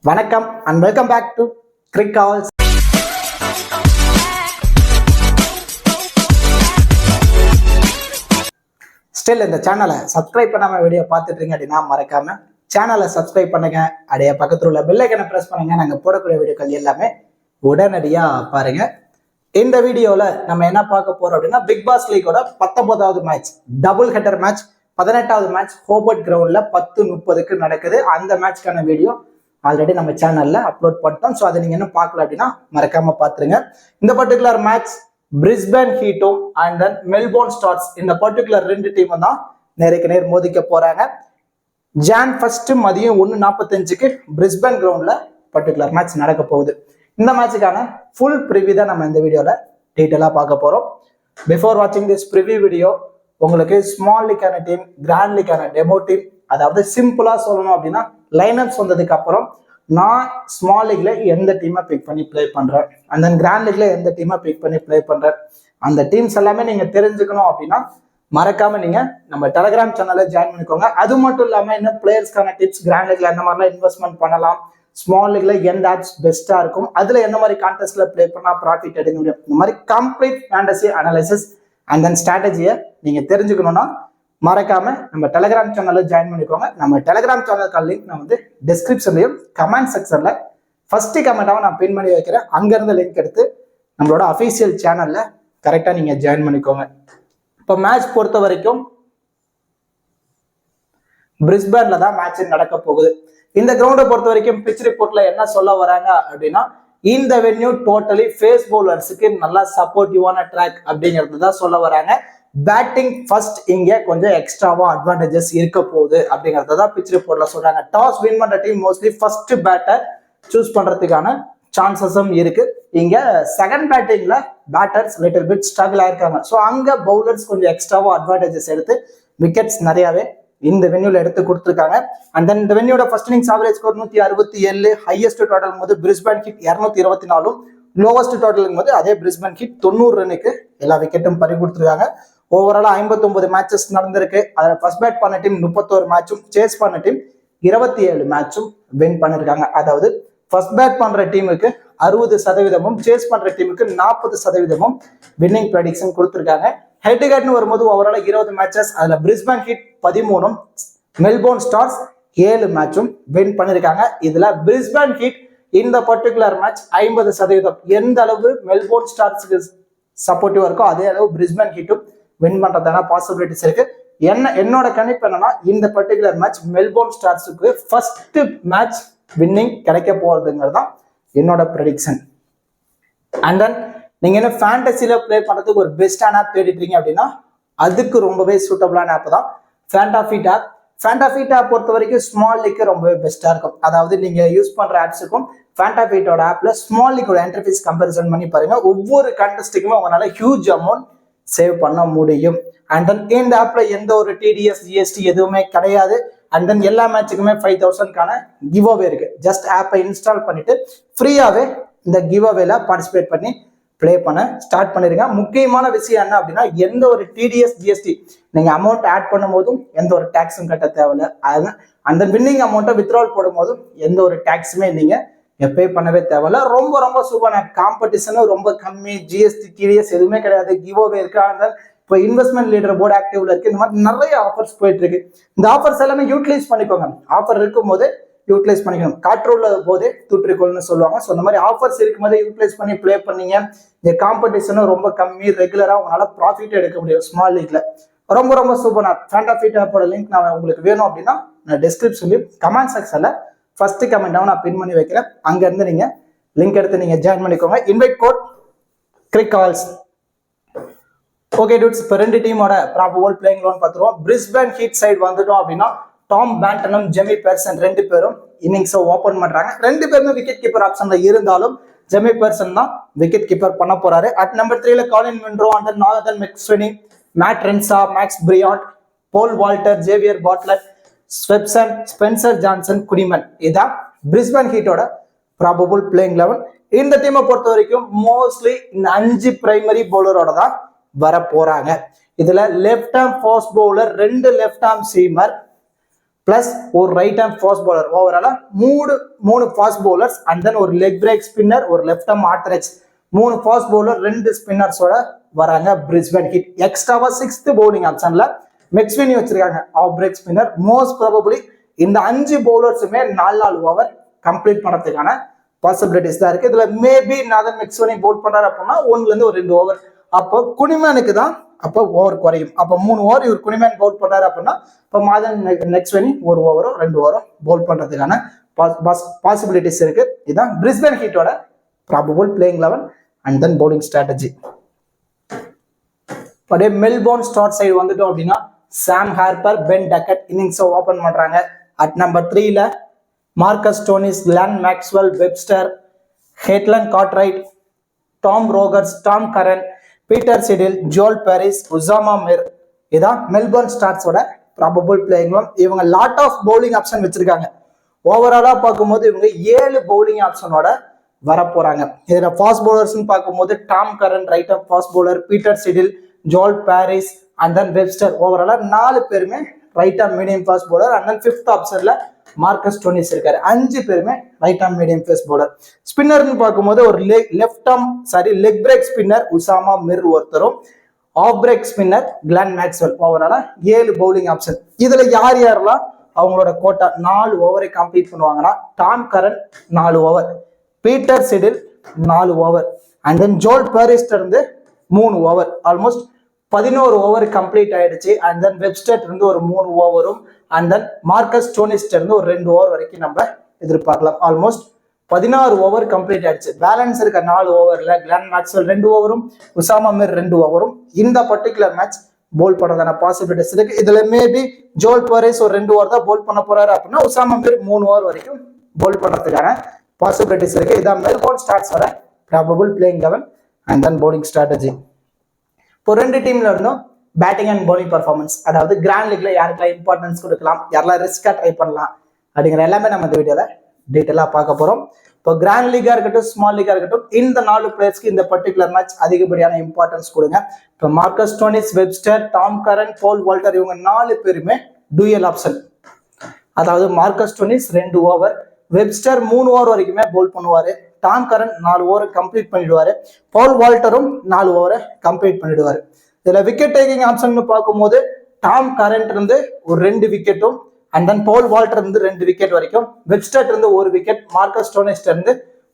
வணக்கம் and welcome back to crick calls. Still இந்த சேனலை சப்ஸ்கிரைப் பண்ணாம வீடியோ பார்த்துட்டு இருக்கீங்க அப்படின்னா மறக்காம சேனலை சப்ஸ்கிரைப் பண்ணுங்க. அப்படியே பக்கத்தில் உள்ள பெல் ஐக்கனை பிரஸ் பண்ணுங்க. நாங்கள் போடக்கூடிய வீடியோக்கள் எல்லாமே உடனடியாக பாருங்க. இந்த வீடியோவில் நம்ம என்ன பார்க்க போறோம் அப்படின்னா பிக் பாஸ் லீகோட 19வது மேட்ச், டபுள் ஹெட்டர் மேட்ச், 18வது மேட்ச் ஹோபர்ட் கிரவுண்ட்ல 10:30க்கு நடக்குது. அந்த மேட்ச்க்கான வீடியோ ஆல்ரெடி நம்ம சேனல்ல அப்லோட் பண்ணிட்டோம். ஸோ அதை நீங்க என்ன பார்க்கல அப்படின்னா மறக்காம பாத்துருங்க. இந்த பர்டிகுலர் மேட்ச் பிரிஸ்பேன் ஹீட்டும் அண்ட் தென் மெல்போர்ன் ஸ்டார்ஸ், இந்த பர்டிகுலர் ரெண்டு டீமும் தான் நேருக்கு நேர் மோதிக்க போறாங்க. ஜான் 1 மதியம் 1:45க்கு பிரிஸ்பேன் கிரவுண்ட்ல பர்டிகுலர் மேட்ச் நடக்க போகுது. இந்த மேட்சுக்கான ஃபுல் ப்ரிவியூ தான் நம்ம இந்த வீடியோல டீட்டெயிலாக பார்க்க போறோம். பிஃபோர் வாட்சிங் திஸ் ப்ரிவியூ வீடியோ, உங்களுக்கு ஸ்மால் லீக்கான டீம், கிராண்ட் லீக்கான டெமோ டீம், அதாவது சிம்பிளா சொல்லணும் அப்படின்னா லைனப்ஸ் வந்ததுக்கு அப்புறம் நான் ஸ்மால் லீக்ல எந்த டீமை பிக் பண்ணி பிளே பண்றேன், அண்ட் தென் கிராண்ட் லீக்ல எந்த டீமை பிக் பண்ணி பிளே பண்றேன், அந்த டீம்ஸ் எல்லாமே நீங்க தெரிஞ்சுக்கணும் அப்படின்னா மறக்காம நீங்க நம்ம டெலிகிராம் சேனல்ல ஜாயின் பண்ணிக்கோங்க. அது மட்டும் இல்லாம இன்னும் பிளேயர்ஸ்க்கான டிப்ஸ், கிராண்ட் லீக்ல எந்த மாதிரிலாம் இன்வெஸ்ட்மெண்ட் பண்ணலாம், ஸ்மால் லீக்ல எந்த ஆப்ஸ் பெஸ்டா இருக்கும், அதுல எந்த மாதிரி கான்டெஸ்ட்ல பிளே பண்ணா ப்ராஃபிட் எடுக்க முடியும், இந்த மாதிரி complete fantasy analysis and then ஸ்ட்ராட்டஜியை நீங்க தெரிஞ்சுக்கணும்னா மறக்காம நம்ம டெலிகிராம் சேனல்ல ஜாயின் பண்ணிக்கோங்க. நம்ம டெலிகிராம் சேனலுக்கு லிங்க் நான் வந்து டிஸ்கிரிப்ஷன்லையும் கமெண்ட் செக்ஷன்ல ஃபர்ஸ்ட் கமெண்டாவும் நான் பின் பண்ணி வைக்கிறேன். அங்க இருந்து லிங்க் எடுத்து நம்மளோட அஃபீஷியல் சேனல்ல கரெக்டா நீங்க ஜாயின் பண்ணிக்கோங்க. இப்போ மேட்ச் பொறுத்த வரைக்கும் பிரிஸ்பேன்ல தான் மேட்ச் நடக்க போகுது. இந்த கிரவுண்டை பொறுத்த வரைக்கும் பிச் ரிப்போர்ட்ல என்ன சொல்ல வராங்க அப்படின்னா, இந்த வென்யூ டோட்டலி ஃபேஸ் பவுலர்ஸுக்கு நல்லா சப்போர்ட்டிவான ட்ராக் அப்படிங்கிறது தான் சொல்ல வராங்க. பேட்டிங் ஃபர்ஸ்ட் இங்க கொஞ்சம் எக்ஸ்ட்ராவா அட்வான்டேஜஸ் இருக்க போகுது அப்படிங்கறத தான் பிச் ரிப்போர்ட்ல சொல்றாங்க. டாஸ் வின் பண்ற team mostly first batter choose பண்றதுக்கான சான்சஸும் இருக்கு. இங்க செகண்ட் பேட்டிங்ல பேட்டர்ஸ் லிட்டில் பிட் ஸ்ட்ரகிள் ஆயிருக்காங்க. ஸோ அங்க பவுலர்ஸ் கொஞ்சம் எக்ஸ்ட்ராவா அட்வான்டேஜஸ் எடுத்து விக்கெட்ஸ் நிறையவே இந்த வென்யூல எடுத்து கொடுத்துருக்காங்க. அண்ட் தென் இந்த வென்யூட first innings average score 167, highest total போது பிரிஸ்பேன் ஹிட் 224, லோவஸ்ட் டோட்டல் போது அதே பிரிஸ்பேன் ஹிட் 90 ரன்னுக்கு எல்லா விக்கெட்டும் பறி கொடுத்துருக்காங்க. ஓவராலா 59 மேட்சஸ் நடந்திருக்கு. அதுல ஃபர்ஸ்ட் பேட் பண்ண டீம் 31 மேட்சும், சேஸ் பண்ண டீம் 27 மேட்சும் வின் பண்ணிருக்காங்க. அதாவது ஃபர்ஸ்ட் பேட் பண்ற டீமுக்கு 60%, சேஸ் பண்ற டீமுக்கு 40% வின்னிங் ப்ரெடிக்ஷன் கொடுத்துருக்காங்க. ஹெட் டு ஹெட்னு வரும்போது ஓவராலா 20 மேட்சஸ், அதுல பிரிஸ்பேன் ஹிட் 13, மெல்போர்ன் ஸ்டார்ஸ் 7 மேட்சும் வின் பண்ணிருக்காங்க. இதுல பிரிஸ்பேன் ஹிட் இந்த பர்டிகுலர் மேட்ச் 50%, எந்த அளவு மெல்போர்ன் ஸ்டார்ஸ்க்கு சப்போர்ட்டிவா இருக்கோ அதே அளவு பிரிஸ்பேன் ஹிட்டும் வின் பண்றதான பாசிபிலிட்டிஸ் இருக்கு. என்னோட கணிப்பு என்னன்னா, இந்த பர்டிகுலர் மேட்ச் மெல்போர்ன் ஸ்டார்ஸுக்கு ஃபர்ஸ்ட் மேட்ச் வின்னிங் கிடைக்க போறதுங்கிறது தான் என்னோட ப்ரெடிக்ஷன். அண்ட் தென் நீங்க என்ன ஃபேண்டசியில பிளே பண்றதுக்கு ஒரு பெஸ்டான ஆப் தேடிட்டீங்க அப்படின்னா அதுக்கு ரொம்பவே சூட்டபிளான ஆப் தான் ஃபேண்டாஃபிட் ஆப். ஃபேண்டாஃபிட் ஆப் பொறுத்த வரைக்கும் ஸ்மால் லீக்கு ரொம்பவே பெஸ்டா இருக்கும். அதாவது நீங்க யூஸ் பண்ற ஆப்ஸுக்கும் ஃபேண்டாஃபிட்டோட ஆப்ல ஸ்மால் லீக்கோட இன்டர்ஃபேஸ் கம்பேரிசன் பண்ணி பாருங்க. ஒவ்வொரு கண்டஸ்ட்டுக்குமே உங்களால ஹியூஜ் அமௌண்ட் சேவ் பண்ண முடியும். அண்ட் தென் இந்த ஆப்ல எந்த ஒரு டிடிஎஸ், ஜிஎஸ்டி எதுவுமே கிடையாது. அண்ட் தென் எல்லா மேட்சுக்குமே 5000க்கான கிவ் அவே இருக்கு. ஜஸ்ட் ஆப்பை இன்ஸ்டால் பண்ணிட்டு ஃப்ரீயாவே இந்த கிவ் அவேல பார்ட்டிசிபேட் பண்ணி பிளே பண்ண ஸ்டார்ட் பண்ணிருங்க. முக்கியமான விஷயம் என்ன அப்படின்னா, எந்த ஒரு டிடிஎஸ், ஜிஎஸ்டி நீங்க அமௌண்ட் ஆட் பண்ணும் போதும் எந்த ஒரு டாக்ஸும் கட்ட தேவையில்லை. அந்த வின்னிங் அமௌண்ட்டை வித்ட்ரால் போடும் போதும் எந்த ஒரு டாக்ஸுமே நீங்க பே பண்ணவே தேவையில்ல. ரொம்ப ரொம்ப சூப்பரான காம்படிஷனும் ரொம்ப கம்மி, ஜிஎஸ்டி, டிடிஎஸ் எதுவுமே கிடையாது, கிவ் அவே இருக்கு. அண்ட் இப்போ இன்வெஸ்ட்மெண்ட் லீடர் போர்டு ஆக்டிவ்ல இருக்கு. இந்த மாதிரி நிறைய ஆஃபர்ஸ் போயிட்டு இருக்கு. இந்த ஆஃபர்ஸ் எல்லாமே யூட்டிலைஸ் பண்ணிக்கோங்க. ஆஃபர் இருக்கும் போது யூட்டிலைஸ் பண்ணிக்கணும். காற்றுள்ள போதே தூற்றிக்கொள்னு சொல்லுவாங்க. ஸோ இந்த மாதிரி ஆஃபர்ஸ் இருக்கும் போதே யூட்டிலைஸ் பண்ணி பிளே பண்ணீங்க. இந்த காம்படிஷனும் ரொம்ப கம்மி, ரெகுலரா உங்களால ப்ராஃபிட் எடுக்க முடியும் ஸ்மால் லீக்ல. ரொம்ப ரொம்ப சூப்பர் ஆப். ஃபேண்டாஃபிட் ஆப்போட லிங்க் நான் உங்களுக்கு வேணும் அப்படின்னா நான் டிஸ்கிரிப்ஷன்லையும் கமெண்ட் செக்ஷன்ல ஃபர்ஸ்ட் கமெண்டாவும் நான் பின் பண்ணி வைக்கிறேன். அங்க இருந்து நீங்க லிங்க் எடுத்து நீங்க ஜாயின் பண்ணிக்கோங்க. Invite code crick calls. Okay dudes, இப்போ ரெண்டு டீமோட ப்ராபபிள் பிளேயிங் லோன் பார்த்துருவோம். பிரிஸ்பேன் ஹீட் சைடு வந்துட்டோம் அப்படின்னா டாம் பேண்டனும் ஜெமி பெர்சன் ரெண்டு பேரும் இன்னிங்ஸை ஓப்பன் பண்றாங்க. ரெண்டு பேருமே விக்கெட் கீப்பர் ஆப்ஷன்ல இருந்தாலும் ஜெமி பெர்சன் தான் விக்கெட் கீப்பர் பண்ண போறாரு. அட் நம்பர் 3ல காலின் வின்ட்ரோ, and then Nathan McSweeney, Matt Renshaw, Max Bryant, Paul Walter, Xavier Bartlett, Swepson, Spencer Johnson, குடிமன். இதான் பிரிஸ்பேன் ஹீட்டோட ப்ராபபிள் பிளேயிங் லெவன். இந்த டீமை பொறுத்த வரைக்கும் மோஸ்ட்லி இந்த 5 பிரைமரி பவுலரோட தான் வர போறாங்க. இதுல left arm fast bowler, 2 left arm seamer, plus ஒரு ரைட் ஹேண்ட் ஃபாஸ்ட் பவுலர். ஓவராலா மூணு ஃபாஸ்ட் பவுலர்ஸ் அண்ட் தென் ஒரு லெக் பிரேக் ஸ்பின்னர், ஒரு லெஃப்ட் ஆர்ம் ஆர்த்தரைஸ், 3 ஃபாஸ்ட் பவுலர் 2 ஸ்பின்னர்ஸோட வராங்க பிரிஸ்பேன் ஹீட். எக்ஸ்ட்ராவா 6th பவுலிங் ஆப்ஷன்ல மெக்ஸ்வினி வச்சிருக்காங்க off break spinner. Most probably இந்த 5 பவுலர்ஸுமே 4 ஓவர் கம்ப்ளீட் பண்றதுக்கான பாசிபிலிட்டிஸ் தான் இருக்கு. இதுல மேபி நாதன் மெக்ஸ்வினி பவுல் பண்றாரு அப்படின்னா 1ல இருந்து ஒரு 2 ஓவர். அப்போ குனிமேனுக்கு தான் அப்போ ஓவர் குறையும். அப்போ 3 ஓவர் இவர் குனிமேன் பவுல் பண்றாரு அப்படின்னா இப்போ மாதன் மெக்ஸ்வினி 1 ஓவரோ 2 ஓவரோ பவுல் பண்றதுக்கான பாசிபிலிட்டிஸ் இருக்கு. இதுதான் பிரிஸ்பேன் ஹீட்டோட probable playing 11 and then bowling strategy. அப்படியே மெல்போர்ன் ஸ்டார்ட் சைடு வந்துட்டோம் அப்படின்னா சாம் ஹார்பர், பென் டக்கட் இன்னிங்ஸை ஓபன் பண்றாங்க. அட் நம்பர் 3ல Marcus Stoinis, Glenn Maxwell, Webster, ஹெட்லன் Cartwright, Tom Rogers, Tom Curran, Peter Siddle, Joel Paris, Usama Mir. இதான் Melbourne ஸ்டார்ஸோட probable playing 11. இவங்க லாட் ஆஃப் பவுலிங் ஆப்ஷன் வச்சிருக்காங்க. ஓவராலா பார்க்கும்போது இவங்க 7 பவுலிங் ஆப்ஷனோட வர போறாங்க. இதுல ஃபாஸ்ட் பவுலர்ஸ் பார்க்கும்போது டாம் கரன் ரைட் ஆஃப் fast bowler, Peter Siddle, Joel Paris and then Webster. ஓவராலா 4 பேருமே right arm medium fast bowler. And then 5th ஆப்ஷன்ல மார்க்கஸ் டோனிஸ் இருக்காரு. 5 பேருமே right arm medium fast bowler. ஸ்பின்னர்னு பார்க்கும்போது ஒரு leg break spinner Usama Mir ஒருத்தரும், off break spinner Glenn Maxwell. ஓவராலா 7 பவுலிங் ஆப்ஷன். இதுல யாரெல்லாம் அவங்களோட கோட்டா 4 ஓவரை கம்ப்ளீட் பண்ணுவாங்கன்னா Tom Curran 4 over, Peter Siddle 4 over and then Joel பாரிஸ்ல இருந்து 3 ஓவர். ஆல்மோஸ்ட் 11 ஓவர் கம்ப்ளீட் ஆயிடுச்சு. அண்ட் தென் வெப்ஸ்டர் இருந்து ஒரு 3 ஓவரும் அண்ட் தென் மார்க்கஸ் ஸ்டோனிஸ்ல இருந்து ஒரு 2 ஓவர் வரைக்கும் நம்ம எதிர்பார்க்கலாம். ஆல்மோஸ்ட் 16 ஓவர் கம்ப்ளீட் ஆயிடுச்சு. பேலன்ஸ் இருக்க 4 ஓவர்ல கிளான் மேக்ஸ்வெல் 2 ஓவரும், உசாமா மிர் 2 ஓவரும் இந்த பர்டிகுலர் மேட்ச் போல் பண்றதான பாசிபிலிட்டிஸ் இருக்கு. இதுல மேபி ஜோல் பாரிஸ் ஒரு 2 ஓவர் தான் போல் பண்ண போறாரு அப்படின்னா உசாமா மிர் 3 ஓவர் வரைக்கும் போல் பண்றதுக்கான பாசிபிலிட்டிஸ் இருக்கு. இதான் மெல்போர்ன் ஸ்டார்ஸோட probable playing 11 and then bowling strategy. இப்போ 2 டீம்ல இருந்தும் பேட்டிங் அண்ட் பவுலிங் பர்ஃபார்மன்ஸ், அதாவது கிராண்ட் லீக்ல யாருக்கெல்லாம் இம்பார்ட்டன்ஸ் கொடுக்கலாம், யாரெல்லாம் ரிஸ்கா ட்ரை பண்ணலாம் அப்படிங்கிற எல்லாமே நம்ம இந்த வீடியோல டீட்டெயிலா பார்க்க போறோம். இப்போ கிராண்ட் லீகா இருக்கட்டும், ஸ்மால் லீகா இருக்கட்டும், இந்த 4 பிளேயர்ஸ்க்கு இந்த பர்டிகுலர் மேட்ச் அதிகப்படியான இம்பார்ட்டன்ஸ் கொடுங்க. இப்போ Marcus Stoinis, Webster, Tom Curran, Paul Walter இவங்க 4 பேருமே டூயல் ஆப்ஷன். அதாவது Marcus Stoinis 2 over, Webster 3 over வரைக்குமே போல் பண்ணுவாரு, டாம் கரன் 4 ஓவர் கம்ப்ளீட் பண்ணிடுவாரு, போல் வால்டரும் 4 ஓவரை கம்ப்ளீட் பண்ணிடுவாரு. இதுல விக்கெட் டேக்கிங் ஆப்ஷன் பார்க்கும்போது டாம் கரன் இருந்து ஒரு 2 விக்கெட்டும் அண்ட் தென் போல் வால்டர் இருந்து 2 விக்கெட் வரைக்கும், வெப்ஸ்டர் இருந்து 1 விக்கெட், மார்க்கஸ் ஸ்டோனிஸ் இருந்து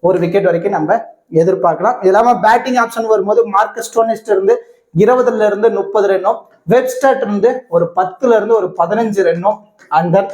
1 விக்கெட் வரைக்கும் நம்ம எதிர்பார்க்கலாம். இது இல்லாம பேட்டிங் ஆப்ஷன் வரும்போது மார்க்கஸ் ஸ்டோனிஸ் இருந்து 20ல இருந்து 30 ரன்னும், வெப்ஸ்டர் இருந்து ஒரு 10ல இருந்து ஒரு 15 ரன்னும் அண்ட் தென்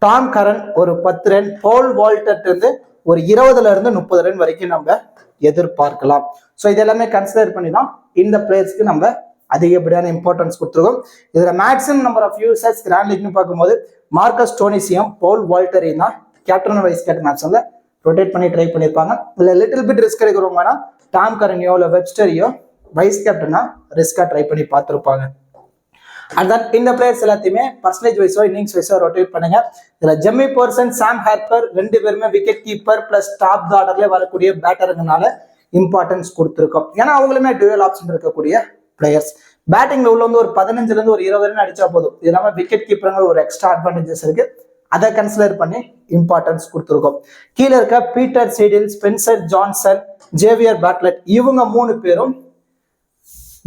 டாம் கரன் ஒரு 10 ரன், போல் வால்டர் இருந்து ஒரு 20ல இருந்து 30 ரன் வரைக்கும் நம்ம எதிர்பார்க்கலாம். ஸோ இதெல்லாமே கன்சிடர் பண்ணி தான் இந்த பிளேயர்ஸ்க்கு நம்ம அதிகப்படியான இம்பார்ட்டன்ஸ் கொடுத்துருக்கோம். இதுல maximum number of users grand லீக்னு பார்க்கும்போது மார்க்கஸ் ஸ்டோனிஸையும் போல் வால்டரையும் தான் கேப்டன் வைஸ் கேப்டன் ஆப்ஷன்ல ரொட்டேட் பண்ணி ட்ரை பண்ணியிருப்பாங்க. இதுல லிட்டில் பிட் ரிஸ்க் எடுக்கிறவங்கன்னா டாம் கரனையோ இல்லை வெப்ஸ்டரையோ வைஸ் கேப்டனா ரிஸ்கா ட்ரை பண்ணி பார்த்துருப்பாங்க. அண்ட் தென் இந்த பிளேயர்ஸ் எல்லாத்தையுமே பர்சன்டேஜ் வைஸோ இன்னிங்ஸ் வைஸோ ரொட்டேட் பண்ணுங்க. இதுல ஜெம்மி பர்சன், சாம் ஹார்பர் 2 பேருமே விக்கெட் கீப்பர் பிளஸ் டாப் ஆர்டர்ல வரக்கூடிய பேட்டருங்கனால இம்பார்ட்டன்ஸ் கொடுத்துருக்கோம். ஏன்னா அவங்களுமே டுவல் ஆப்ஷன் இருக்கக்கூடிய பிளேயர்ஸ். பேட்டிங்ல உள்ள வந்து ஒரு 15ல இருந்து ஒரு 20 ரன் அடிச்சா போதும். இது இல்லாம விக்கெட் கீப்பருங்கிற ஒரு எக்ஸ்ட்ரா அட்வான்டேஜஸ் இருக்கு. அதை கன்சிடர் பண்ணி இம்பார்ட்டன்ஸ் கொடுத்துருக்கோம். கீழே இருக்க Peter Siddle, Spencer Johnson, Xavier Bartlett இவங்க 3 பேரும்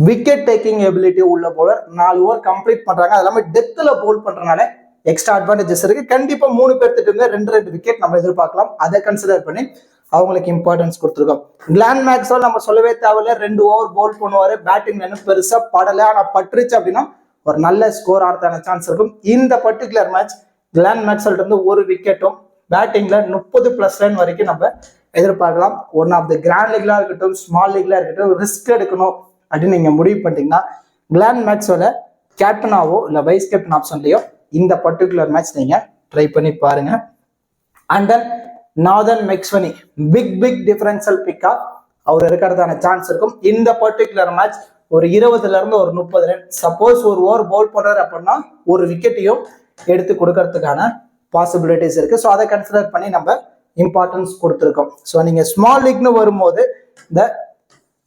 விக்கெட் டேக்கிங் எபிலிட்டி உள்ள போலர். 4 ஓவர் கம்ப்ளீட் பண்றாங்க. அது இல்லாம டெத்ல போல் பண்றதுனால எக்ஸ்ட்ரா அட்வான்டேஜஸ் இருக்கு. கண்டிப்பா 3 பேர்த்துட்டு இருந்து 2 விக்கெட் நம்ம எதிர்பார்க்கலாம். அதை கன்சிடர் பண்ணி அவங்களுக்கு இம்பார்ட்டன்ஸ் கொடுத்துருக்கோம். கிளான் மேக்ஸ்வெல் நம்ம சொல்லவே தேவையில்ல, 2 ஓவர் போல் பண்ணுவாரு. பேட்டிங் இன்னும் பெருசா படல, ஆனா பட்டுருச்சு அப்படின்னா ஒரு நல்ல ஸ்கோர் ஆடுறதுக்கான சான்ஸ் இருக்கும். இந்த பர்டிகுலர் மேட்ச் கிளான் மேக்ஸ்வெல் இருந்து 1 விக்கெட்டும் பேட்டிங்ல 30+ ரன் வரைக்கும் நம்ம எதிர்பார்க்கலாம். ஒன் ஆஃப் த கிராண்ட் லீக்லா இருக்கட்டும், ஸ்மால் லீக்லா இருக்கட்டும், ரிஸ்க் எடுக்கணும் அப்படின்னு நீங்க முடிவு பண்ணிட்டீங்கன்னா கிளான் மேக்ஸ்வெல்ல கேப்டனாவோ இல்லை வைஸ் கேப்டன் ஆப்ஷன்லயோ இந்த பர்டிகுலர் மேட்ச் நீங்க ட்ரை பண்ணி பாருங்க. And then Nathan McSweeney big differential பிக்கா அவர் இருக்கிறதான சான்ஸ் இருக்கும். இந்த பர்டிகுலர் மேட்ச் ஒரு 20ல இருந்து ஒரு 30 ரன், சப்போஸ் ஒரு ஓவர் பவுல் பண்றாரு அப்படின்னா 1 விக்கெட்டையும் எடுத்து கொடுக்கறதுக்கான பாசிபிலிட்டிஸ் இருக்கு. ஸோ அதை கன்சிடர் பண்ணி நம்ம இம்பார்ட்டன்ஸ் கொடுத்துருக்கோம். ஸோ நீங்க ஸ்மால் லீக்னு வரும்போது இந்த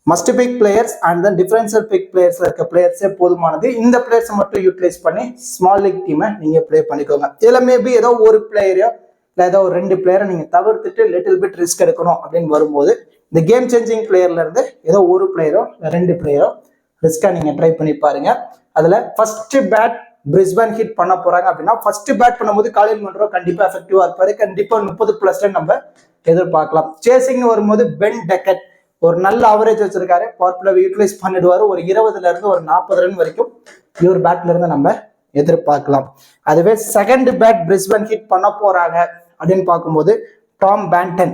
must pick players and then differential pick பிளேயர்ஸ்ல இருக்க பிளேயர்ஸே போதுமானது. இந்த பிளேயர்ஸை மட்டும் யூட்டிலைஸ் பண்ணி ஸ்மால் லீக் டீமை நீங்க ப்ளே பண்ணிக்கோங்க. இதுல மேபி ஏதோ ஒரு பிளேயரோ இல்லை ஏதோ ஒரு 2 பிளேயரை நீங்க தவிர்த்துட்டு லிட்டில் பிட் ரிஸ்க் எடுக்கணும் அப்படின்னு வரும்போது இந்த கேம் சேஞ்சிங் பிளேயர்ல இருந்து ஏதோ ஒரு பிளேயரோ இல்லை 2 பிளேயரோ ரிஸ்கா நீங்க ட்ரை பண்ணி பாருங்க. அதுல ஃபர்ஸ்ட் பேட் பிரிஸ்பேன் ஹிட் பண்ண போறாங்க அப்படின்னா ஃபர்ஸ்ட் பேட் பண்ணும்போது காலின் மன்ரோ கண்டிப்பா எஃபெக்டிவா இருப்பாரு. கண்டிப்பா 30+ நம்ம எதிர்பார்க்கலாம். சேசிங் வரும்போது பென் டெக்கட் ஒரு நல்ல அவரேஜ் வச்சிருக்காரு. பவர் பிளே யூட்டிலைஸ் பண்ணிடுவாரு. ஒரு 20ல இருந்து ஒரு 40 ரன் வரைக்கும் இவர் பேட்ல இருந்து நம்ம எதிர்பார்க்கலாம். அதுவே செகண்ட் பேட் பிரிஸ்பேன் ஹிட் பண்ண போறாங்க அப்படின்னு பார்க்கும்போது டாம் பேண்டன்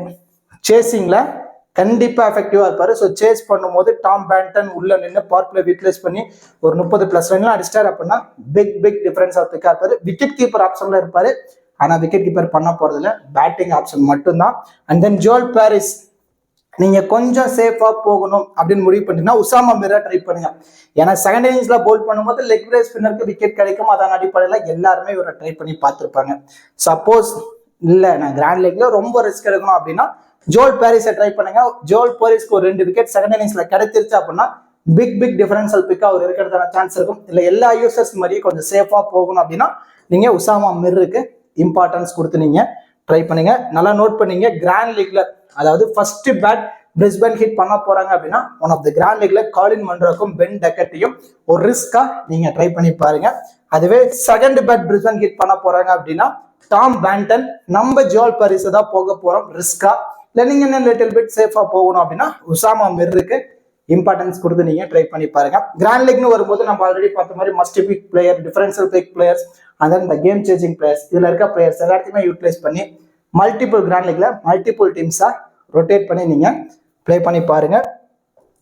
சேசிங்ல கண்டிப்பா எஃபெக்டிவா இருப்பாரு. ஸோ சேஸ் பண்ணும்போது டாம் பேண்டன் உள்ள நின்று பவர் பிளே யூட்டிலைஸ் பண்ணி ஒரு 30+ ரன்லாம் அடிச்சிட்டாரு அப்படின்னா பிக் டிஃபரன்ஸ் ஆஃப் பிக்கா இருப்பாரு. விக்கெட் கீப்பர் ஆப்ஷன்ல இருப்பாரு. ஆனா விக்கெட் கீப்பர் பண்ண போறதுல பேட்டிங் ஆப்ஷன் மட்டும்தான். அண்ட் தென் ஜோல் பாரிஸ் நீங்க கொஞ்சம் சேஃபா போகணும் அப்படின்னு முடிவு பண்ணிட்டீங்கன்னா உசாமா மிரா ட்ரை பண்ணுங்க. ஏன்னா செகண்ட் இன்னிங்ஸ்ல போல் பண்ணும்போது லெக் பிரேக் ஸ்பின்னருக்கு விக்கெட் கிடைக்கும். அதன் அடிப்படையில் எல்லாருமே இவரை ட்ரை பண்ணி பார்த்துருப்பாங்க. சப்போஸ் இல்லை நான் கிராண்ட் லீக்ல ரொம்ப ரிஸ்க் எடுக்கணும் அப்படின்னா ஜோல் பாரிஸை ட்ரை பண்ணுங்க. ஜோல் பாரிஸ்க்கு ஒரு 2 விக்கெட் செகண்ட் இன்னிங்ஸ்ல கிடைச்சிருச்சு அப்படின்னா பிக் டிஃபரன்ஷியல் பிக்கா அவர் இருக்கிறதான சான்ஸ் இருக்கும். இல்லை எல்லா யூசர்ஸ் மாதிரியும் கொஞ்சம் சேஃபா போகணும் அப்படின்னா நீங்க உசாமா மிருக்கு இம்பார்ட்டன்ஸ் கொடுத்து நீங்க ட்ரை பண்ணுங்க. நல்லா நோட் பண்ணீங்க. கிராண்ட் லீக்ல அதாவது ஃபர்ஸ்ட் பேட் பிரிஸ்பேன் ஹிட் பண்ண போறாங்க அப்படின்னா ஒன் ஆஃப் த கிராண்ட் லீக்ல காலின் மன்ரோக்கும் பென் டெக்கட்டையும் ஒரு ரிஸ்கா நீங்க ட்ரை பண்ணி பாருங்க. அதுவே செகண்ட் பேட் பிரிஸ்பேன் ஹிட் பண்ண போறாங்க அப்படின்னா டாம் பேண்டன் நம்ம ஜோல் பாரிஸ் தான் போக போறோம் ரிஸ்கா. இல்லை நீங்க என்ன லிட்டில் பிட் சேஃபா போகணும் அப்படின்னா உசாமா மிருக்கு இம்பார்ட்டன்ஸ் கொடுத்து நீங்க ட்ரை பண்ணி பாருங்க. கிராண்ட் லீக்னு வரும்போது நம்ம ஆல்ரெடி பார்த்த மாதிரி must big player, differential big players and then இந்த கேம் சேஞ்சிங் பிளேயர்ஸ் இதுல இருக்க பிளேயர்ஸ் எல்லாத்தையுமே யூட்டிலைஸ் பண்ணி மல்டிபிள் கிராண்ட் லீக்ல மல்டிபிள் டீம்ஸா ரொட்டேட் பண்ணி நீங்க ப்ளே பண்ணி பாருங்க.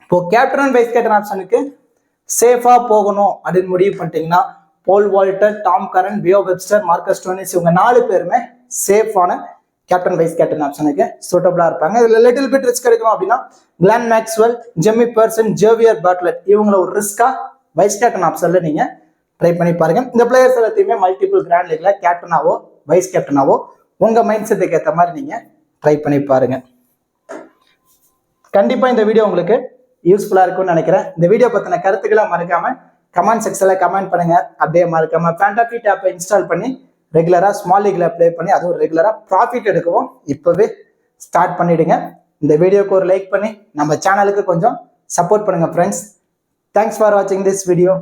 இப்போ கேப்டன் அண்ட் வைஸ் கேப்டன் ஆப்ஷனுக்கு சேஃபா போகணும் அப்படின்னு முடிவு பண்ணிட்டீங்கன்னா Paul Walter, Tom Curran, Beau Webster, Marcus Stoinis இவங்க 4 பேருமே சேஃபான கேப்டன் வைஸ் கேப்டன் ஆப்ஷனுக்கு சூட்டபிளா இருப்பாங்க. இதுல லிட்டில் பிட் ரிஸ்க் எடுக்கணும் அப்படின்னா Glenn Maxwell, Jimmy Peirson, Xavier Bartlett இவங்களை ஒரு ரிஸ்கா வைஸ் கேப்டன் ஆப்ஷன்ல நீங்க ட்ரை பண்ணி பாருங்க. இந்த பிளேயர்ஸ் எல்லாத்தையுமே மல்டிபிள் கிராண்ட் லீக்ல கேப்டனாவோ வைஸ் கேப்டனாவோ உங்க மைண்ட் செட்டுக்கு ஏற்ற மாதிரி நீங்க ட்ரை பண்ணி பாருங்க. கண்டிப்பா இந்த வீடியோ உங்களுக்கு யூஸ்ஃபுல்லா இருக்கும்னு நினைக்கிறேன். இந்த வீடியோ பத்தின கருத்துக்களை மறக்காம கமெண்ட் செக்ஷன்ல கமெண்ட் பண்ணுங்க. அப்படியே மறக்காம ஃபேண்டாபிட் ஆப்பை இன்ஸ்டால் பண்ணி ரெகுலரா ஸ்மால் லீக்ல ப்ளே பண்ணி அதுவும் ரெகுலரா ப்ராஃபிட் எடுக்கவும் இப்பவே ஸ்டார்ட் பண்ணிடுங்க. இந்த வீடியோக்கு ஒரு லைக் பண்ணி நம்ம சேனலுக்கு கொஞ்சம் சப்போர்ட் பண்ணுங்க ஃப்ரெண்ட்ஸ். தேங்க்ஸ் ஃபார் வாட்சிங் திஸ் வீடியோ.